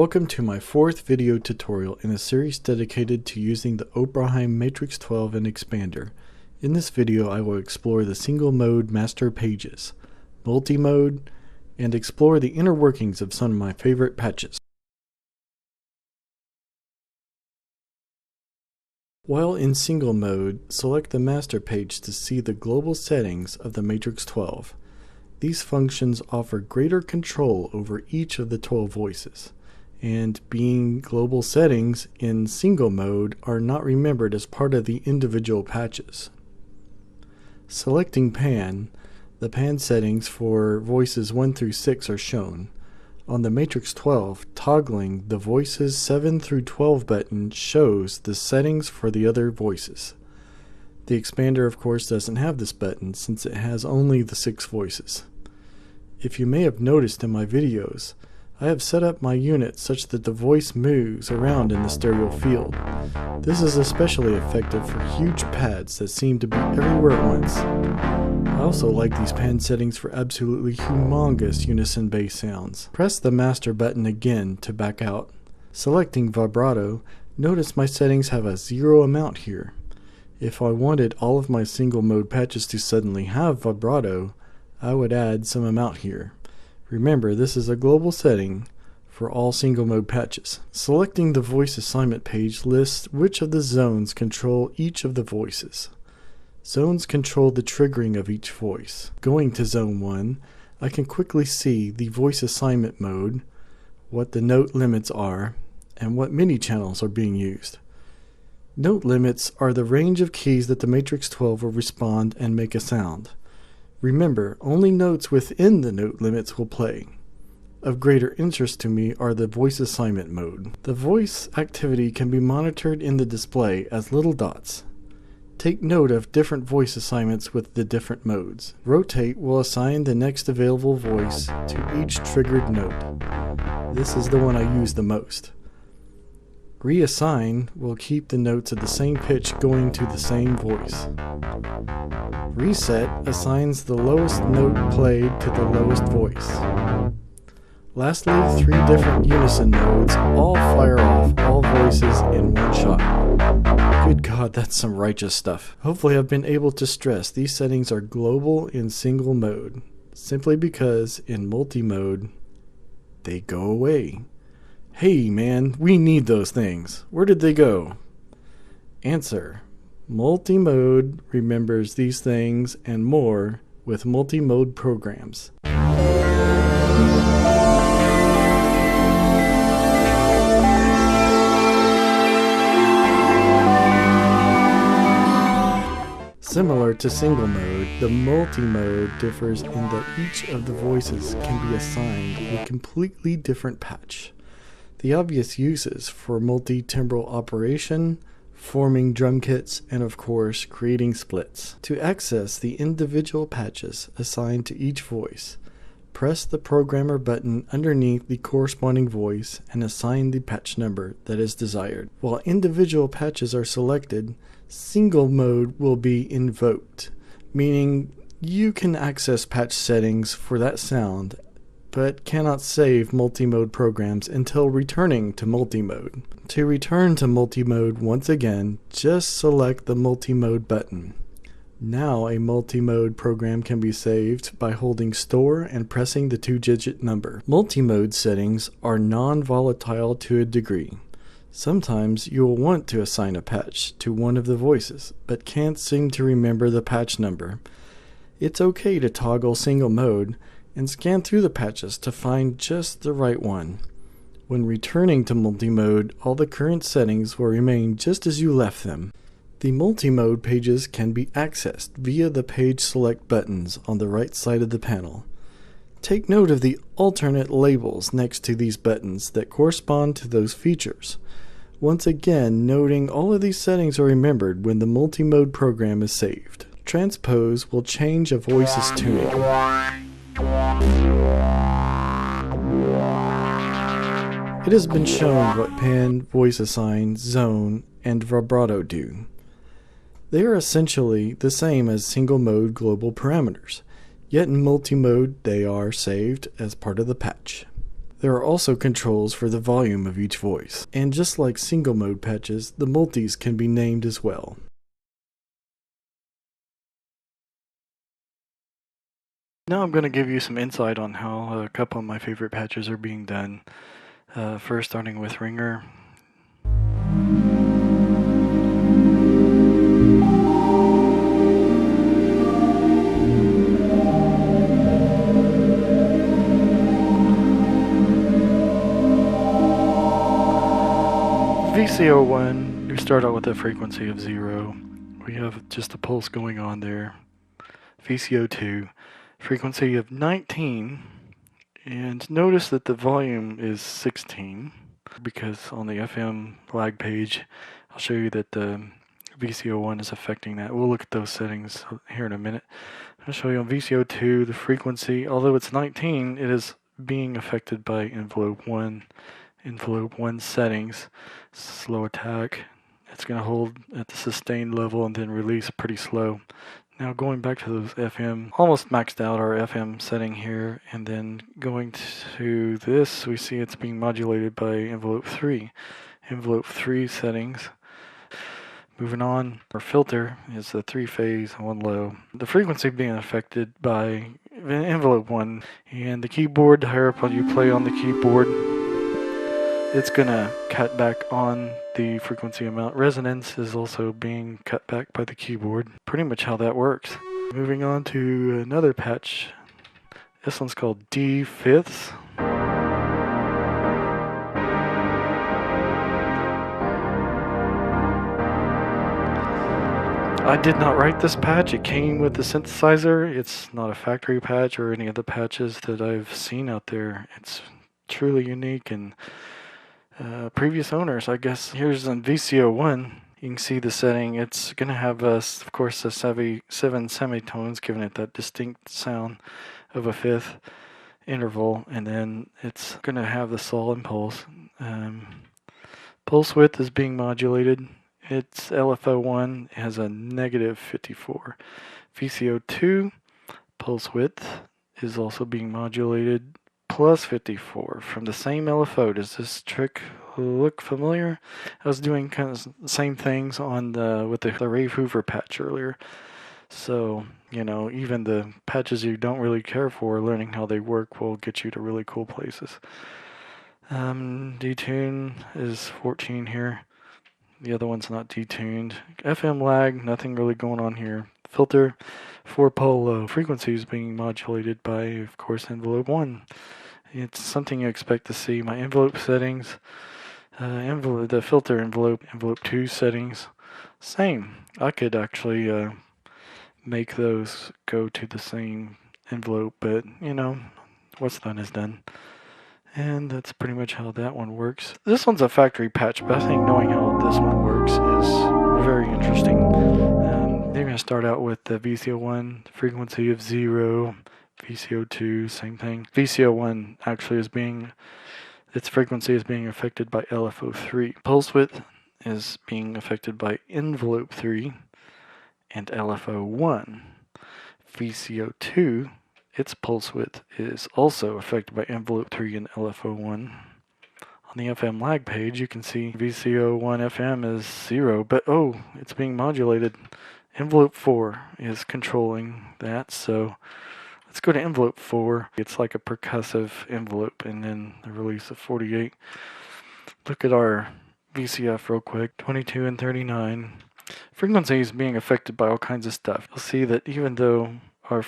Welcome to my fourth video tutorial in a series dedicated to using the Oberheim Matrix-12 and Xpander. In this video I will explore the single mode master pages, multi-mode, and explore the inner workings of some of my favorite patches. While in single mode, select the master page to see the global settings of the Matrix-12. These functions offer greater control over each of the 12 voices, and being global settings in single mode are not remembered as part of the individual patches. Selecting pan, the pan settings for voices 1 through 6 are shown. On the Matrix-12, toggling the voices 7 through 12 button shows the settings for the other voices. The Xpander of course doesn't have this button since it has only the 6 voices. If you may have noticed in my videos, I have set up my unit such that the voice moves around in the stereo field. This is especially effective for huge pads that seem to be everywhere at once. I also like these pan settings for absolutely humongous unison bass sounds. Press the master button again to back out. Selecting vibrato, notice my settings have a 0 amount here. If I wanted all of my single mode patches to suddenly have vibrato, I would add some amount here. Remember, this is a global setting for all single mode patches. Selecting the voice assignment page lists which of the zones control each of the voices. Zones control the triggering of each voice. Going to zone 1, I can quickly see the voice assignment mode, what the note limits are, and what MIDI channels are being used. Note limits are the range of keys that the Matrix-12 will respond and make a sound. Remember, only notes within the note limits will play. Of greater interest to me are the voice assignment mode. The voice activity can be monitored in the display as little dots. Take note of different voice assignments with the different modes. Rotate will assign the next available voice to each triggered note. This is the one I use the most. Reassign will keep the notes at the same pitch going to the same voice. Reset assigns the lowest note played to the lowest voice. Lastly, 3 different unison modes all fire off all voices in one shot. Good God, that's some righteous stuff. Hopefully I've been able to stress these settings are global in single mode, simply because in multi-mode, they go away. Hey man, we need those things. Where did they go? Answer: multi-mode remembers these things and more with multi-mode programs. Similar to single mode, the multi-mode differs in that each of the voices can be assigned a completely different patch. The obvious uses for multi-timbral operation, forming drum kits, and of course creating splits. To access the individual patches assigned to each voice, press the programmer button underneath the corresponding voice and assign the patch number that is desired. While individual patches are selected, single mode will be invoked, meaning you can access patch settings for that sound but cannot save multi-mode programs until returning to multi-mode. To return to multi-mode once again, just select the multi-mode button. Now a multi-mode program can be saved by holding store and pressing the 2-digit number. Multi-mode settings are non-volatile to a degree. Sometimes you will want to assign a patch to one of the voices, but can't seem to remember the patch number. It's okay to toggle single mode and scan through the patches to find just the right one. When returning to multi-mode, all the current settings will remain just as you left them. The multi-mode pages can be accessed via the page select buttons on the right side of the panel. Take note of the alternate labels next to these buttons that correspond to those features. Once again, noting all of these settings are remembered when the multi-mode program is saved. Transpose will change a voice's tuning. It has been shown what pan, voice assign, zone, and vibrato do. They are essentially the same as single mode global parameters, yet in multi-mode they are saved as part of the patch. There are also controls for the volume of each voice, and just like single mode patches, the multis can be named as well. Now I'm going to give you some insight on how a couple of my favorite patches are being done. First, starting with ringer. VCO1, you start out with a frequency of 0. We have just a pulse going on there. VCO2, frequency of 19, and notice that the volume is 16, because on the FM lag page, I'll show you that the VCO1 is affecting that. We'll look at those settings here in a minute. I'll show you on VCO2, the frequency, although it's 19, it is being affected by envelope 1 settings. Slow attack. It's going to hold at the sustained level and then release pretty slow. Now going back to those FM, almost maxed out our FM setting here, and then going to this, we see it's being modulated by envelope 3. Envelope 3 settings. Moving on, our filter is the 3-phase, 1 low. The frequency being affected by envelope 1, and the keyboard, the higher up you play on the keyboard, it's gonna cut back on the frequency amount. Resonance is also being cut back by the keyboard. Pretty much how that works. Moving on to another patch. This one's called D fifths. I did not write this patch. It came with the synthesizer. It's not a factory patch or any of the patches that I've seen out there. It's truly unique, and previous owners, I guess. Here's on VCO1. You can see the setting. It's going to have, of course, the 7 semitones, giving it that distinct sound of a fifth interval, and then it's going to have the sol and pulse. Pulse width is being modulated. Its LFO1 has a negative 54. VCO2 pulse width is also being modulated. Plus 54 from the same LFO. Does this trick look familiar? I was doing kind of the same things on with the Rave Hoover patch earlier. So, you know, even the patches you don't really care for, learning how they work will get you to really cool places. Detune is 14 here. The other one's not detuned. FM lag, nothing really going on here. Filter, 4-pole low. Frequency is being modulated by, of course, envelope 1. It's something you expect to see. My envelope settings, the filter envelope 2 settings, same. I could actually make those go to the same envelope, but you know, what's done is done. And that's pretty much how that one works. This one's a factory patch, but I think knowing how this one works is very interesting. They're going to start out with the VCO1, frequency of 0. VCO2, same thing. VCO1 actually its frequency is being affected by LFO3. Pulse width is being affected by envelope 3 and LFO1. VCO2, its pulse width is also affected by envelope 3 and LFO1. On the FM lag page, you can see VCO1 FM is 0, but it's being modulated. Envelope 4 is controlling that, so let's go to envelope 4. It's like a percussive envelope, and then the release of 48. Look at our VCF real quick. 22 and 39. Frequency is being affected by all kinds of stuff. You'll see that even though our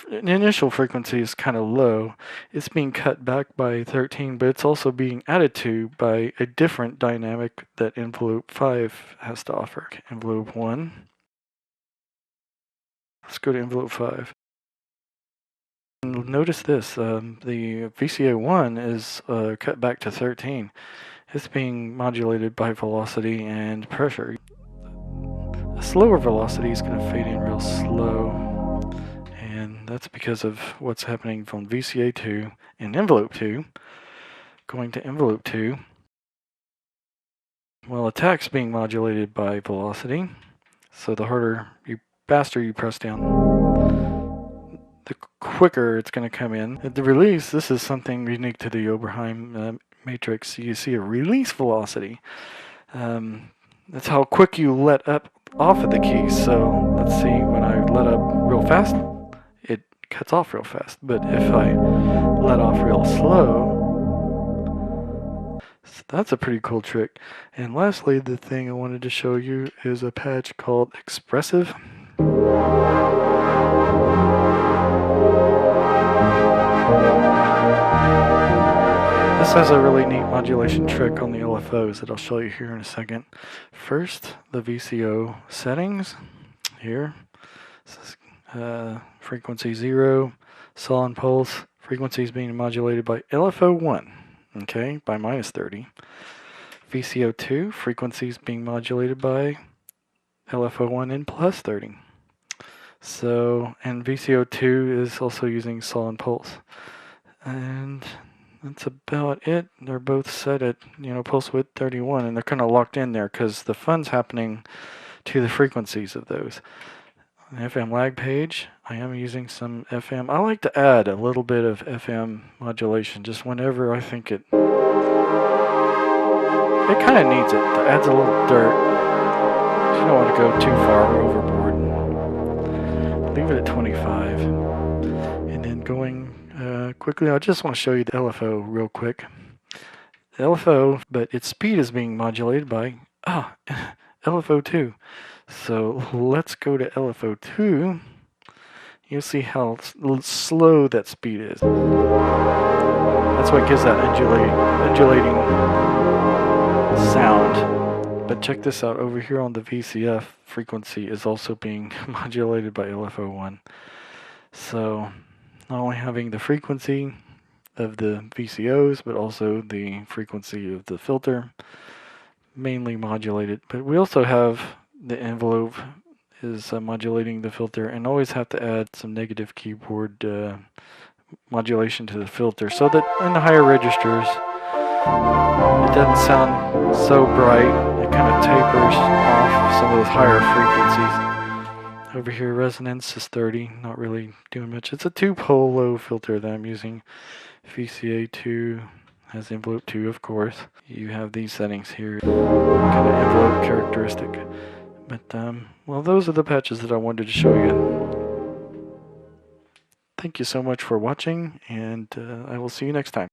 initial frequency is kind of low, it's being cut back by 13, but it's also being added to by a different dynamic that envelope 5 has to offer. Envelope 1. Let's go to envelope 5. Notice this, the VCO1 is cut back to 13. It's being modulated by velocity and pressure. A slower velocity is going to fade in real slow, and that's because of what's happening from VCA2 and envelope 2, going to envelope 2. Well, attack's being modulated by velocity, so the faster you press down, the quicker it's going to come in. At the release, this is something unique to the Oberheim matrix. You see a release velocity. That's how quick you let up off of the keys. So let's see, when I let up real fast, it cuts off real fast. But if I let off real slow, so that's a pretty cool trick. And lastly, the thing I wanted to show you is a patch called XPressiv. This has a really neat modulation trick on the LFOs that I'll show you here in a second. First, the VCO settings. Here, this is frequency 0, saw and pulse. Frequency is being modulated by LFO 1, okay, by -30. VCO 2, frequency is being modulated by LFO 1 and +30. So, and VCO 2 is also using saw and pulse. And that's about it. They're both set at, pulse width 31, and they're kind of locked in there because the fun's happening to the frequencies of those. On the FM lag page, I am using some FM. I like to add a little bit of FM modulation just whenever I think it kind of needs it. It adds a little dirt. You don't want to go too far overboard. Leave it at 25. And then going quickly, I just want to show you the LFO real quick. The LFO, but its speed is being modulated by LFO 2. So let's go to LFO 2. You'll see how slow that speed is. That's what gives that undulating sound. But check this out, over here on the VCF, frequency is also being modulated by LFO 1. So not only having the frequency of the VCOs, but also the frequency of the filter mainly modulated. But we also have the envelope is modulating the filter, and always have to add some negative keyboard modulation to the filter so that in the higher registers it doesn't sound so bright. It kind of tapers off some of those higher frequencies. Over here, resonance is 30, not really doing much. It's a 2-pole low filter that I'm using. VCA2 has envelope 2, of course. You have these settings here, kind of envelope characteristic. But, well, those are the patches that I wanted to show you. Thank you so much for watching, and I will see you next time.